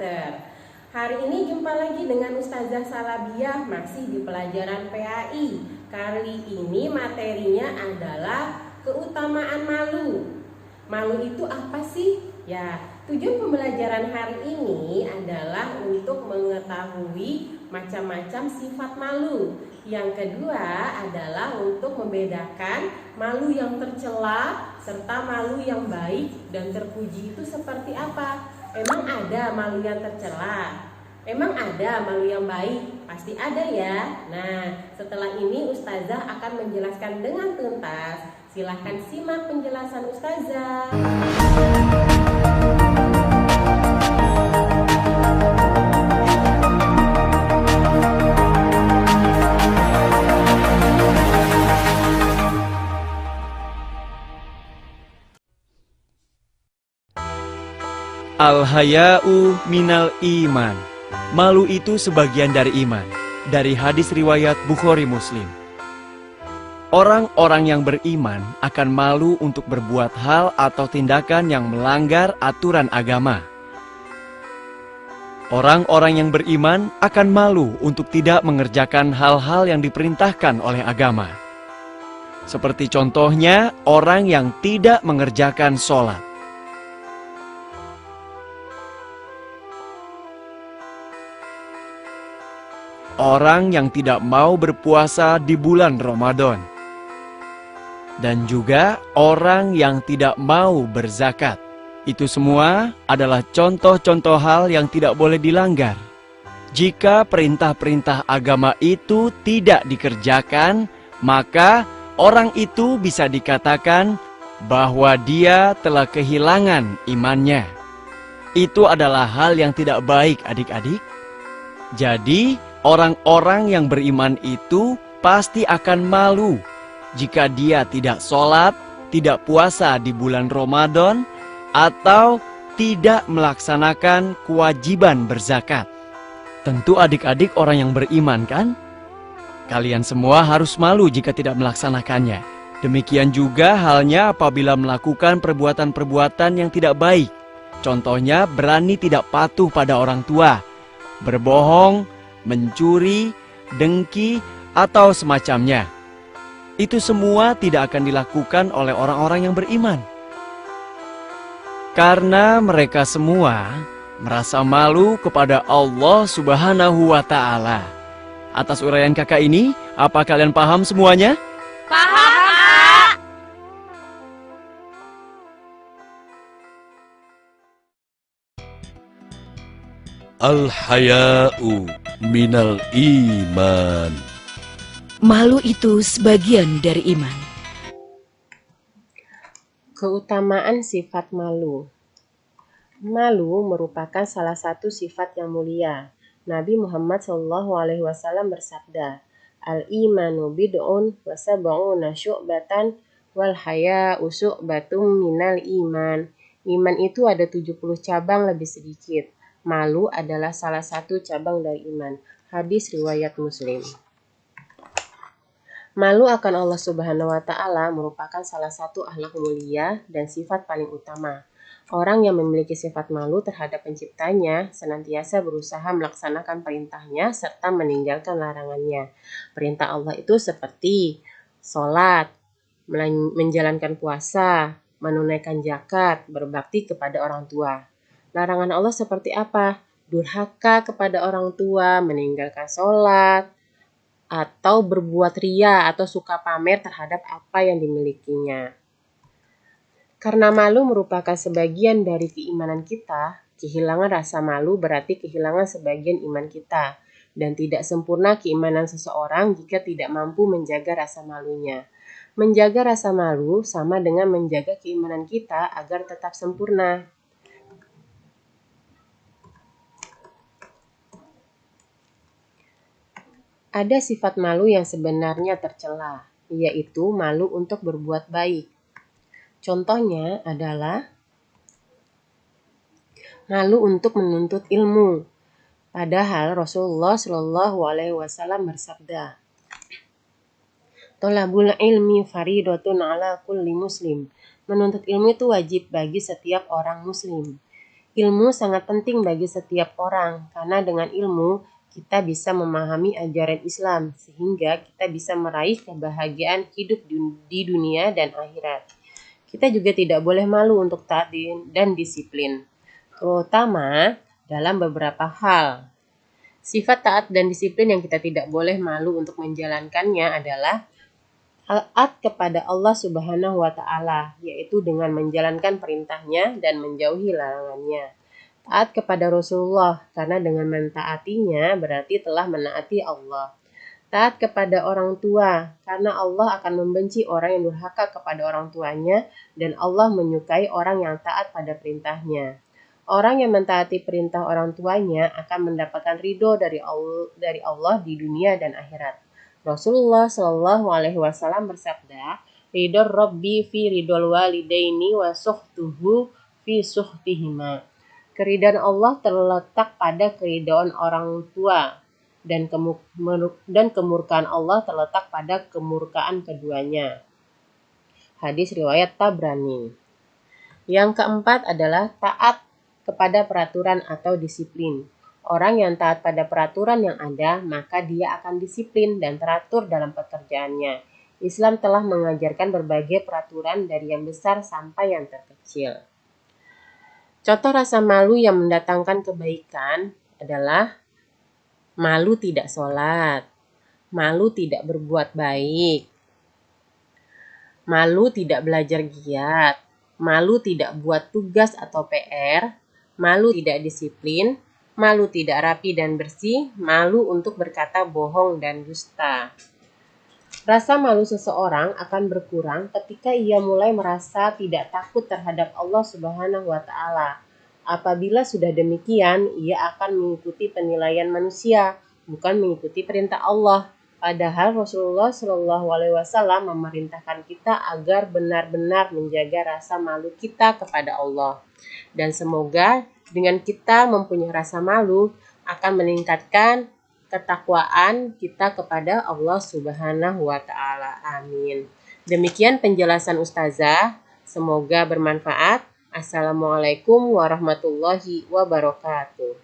karakter. Hari ini jumpa lagi dengan Ustazah Salabiah, masih di pelajaran PAI. Kali ini materinya adalah keutamaan malu. Malu itu apa sih? Ya, tujuan pembelajaran hari ini adalah untuk mengetahui macam-macam sifat malu. Yang kedua adalah untuk membedakan malu yang tercela serta malu yang baik dan terpuji itu seperti apa. Emang ada malu yang tercela? Emang ada malu yang baik? Pasti ada ya. Nah, setelah ini Ustazah akan menjelaskan dengan tuntas. Silahkan simak penjelasan Ustazah. Al-haya'u minal iman. Malu itu sebagian dari iman. Dari hadis riwayat Bukhari Muslim. Orang-orang yang beriman akan malu untuk berbuat hal atau tindakan yang melanggar aturan agama. Orang-orang yang beriman akan malu untuk tidak mengerjakan hal-hal yang diperintahkan oleh agama. Seperti contohnya orang yang tidak mengerjakan sholat. Orang yang tidak mau berpuasa di bulan Ramadan. Dan juga orang yang tidak mau berzakat. Itu semua adalah contoh-contoh hal yang tidak boleh dilanggar. Jika perintah-perintah agama itu tidak dikerjakan, maka orang itu bisa dikatakan bahwa dia telah kehilangan imannya. Itu adalah hal yang tidak baik, adik-adik. Jadi, orang-orang yang beriman itu pasti akan malu jika dia tidak sholat, tidak puasa di bulan Ramadan, atau tidak melaksanakan kewajiban berzakat. Tentu adik-adik orang yang beriman kan? Kalian semua harus malu jika tidak melaksanakannya. Demikian juga halnya apabila melakukan perbuatan-perbuatan yang tidak baik. Contohnya berani tidak patuh pada orang tua, berbohong, mencuri, dengki, atau semacamnya. Itu semua tidak akan dilakukan oleh orang-orang yang beriman. Karena mereka semua merasa malu kepada Allah Subhanahu wa Ta'ala. Atas uraian kakak ini, apa kalian paham semuanya? Paham, Kak. Al-haya'u minal iman. Malu itu sebagian dari iman. Keutamaan sifat malu. Malu merupakan salah satu sifat yang mulia. Nabi Muhammad SAW bersabda, Al-imanu bid'un wa sab'una syu'batan wal haya'u syu'batum minal iman. Iman itu ada 70 cabang lebih sedikit. Malu adalah salah satu cabang dari iman. Hadis riwayat Muslim. Malu akan Allah Subhanahu wa Ta'ala merupakan salah satu akhlak mulia dan sifat paling utama. Orang yang memiliki sifat malu terhadap penciptanya senantiasa berusaha melaksanakan perintahnya serta meninggalkan larangannya. Perintah Allah itu seperti sholat, menjalankan puasa, menunaikan zakat, berbakti kepada orang tua. Larangan Allah seperti apa? Durhaka kepada orang tua, meninggalkan sholat, atau berbuat ria atau suka pamer terhadap apa yang dimilikinya. Karena malu merupakan sebagian dari keimanan kita, kehilangan rasa malu berarti kehilangan sebagian iman kita. Dan tidak sempurna keimanan seseorang jika tidak mampu menjaga rasa malunya. Menjaga rasa malu sama dengan menjaga keimanan kita agar tetap sempurna. Ada sifat malu yang sebenarnya tercela, yaitu malu untuk berbuat baik. Contohnya adalah malu untuk menuntut ilmu. Padahal Rasulullah Shallallahu Alaihi Wasallam bersabda, "Thalabul ilmi faridatun ala kulli muslim." Menuntut ilmu itu wajib bagi setiap orang muslim. Ilmu sangat penting bagi setiap orang, karena dengan ilmu kita bisa memahami ajaran Islam, sehingga kita bisa meraih kebahagiaan hidup di dunia dan akhirat. Kita juga tidak boleh malu untuk taat dan disiplin, terutama dalam beberapa hal. Sifat taat dan disiplin yang kita tidak boleh malu untuk menjalankannya adalah taat kepada Allah Subhanahu wa Ta'ala, yaitu dengan menjalankan perintahnya dan menjauhi larangannya. Taat kepada Rasulullah, karena dengan mentaatinya berarti telah menaati Allah. Taat kepada orang tua, karena Allah akan membenci orang yang durhaka kepada orang tuanya, dan Allah menyukai orang yang taat pada perintahnya. Orang yang mentaati perintah orang tuanya akan mendapatkan ridho dari Allah di dunia dan akhirat. Rasulullah Shallallahu Alaihi Wasallam bersabda, "Ridho Robbi fi ridhol walidaini wa suhtuhu fi suhtihima." Keridhaan Allah terletak pada keridhaan orang tua, dan kemurkaan Allah terletak pada kemurkaan keduanya. Hadis riwayat Tabrani. Yang keempat adalah taat kepada peraturan atau disiplin. Orang yang taat pada peraturan yang ada, maka dia akan disiplin dan teratur dalam pekerjaannya. Islam telah mengajarkan berbagai peraturan dari yang besar sampai yang terkecil. Contoh rasa malu yang mendatangkan kebaikan adalah malu tidak sholat, malu tidak berbuat baik, malu tidak belajar giat, malu tidak buat tugas atau PR, malu tidak disiplin, malu tidak rapi dan bersih, malu untuk berkata bohong dan dusta. Rasa malu seseorang akan berkurang ketika ia mulai merasa tidak takut terhadap Allah Subhanahu wa Ta'ala. Apabila sudah demikian, ia akan mengikuti penilaian manusia, bukan mengikuti perintah Allah. Padahal Rasulullah Shallallahu Alaihi Wasallam memerintahkan kita agar benar-benar menjaga rasa malu kita kepada Allah. Dan semoga dengan kita mempunyai rasa malu akan meningkatkan ketakwaan kita kepada Allah Subhanahu wa Ta'ala. Amin. Demikian penjelasan Ustazah. Semoga bermanfaat. Assalamualaikum warahmatullahi wabarakatuh.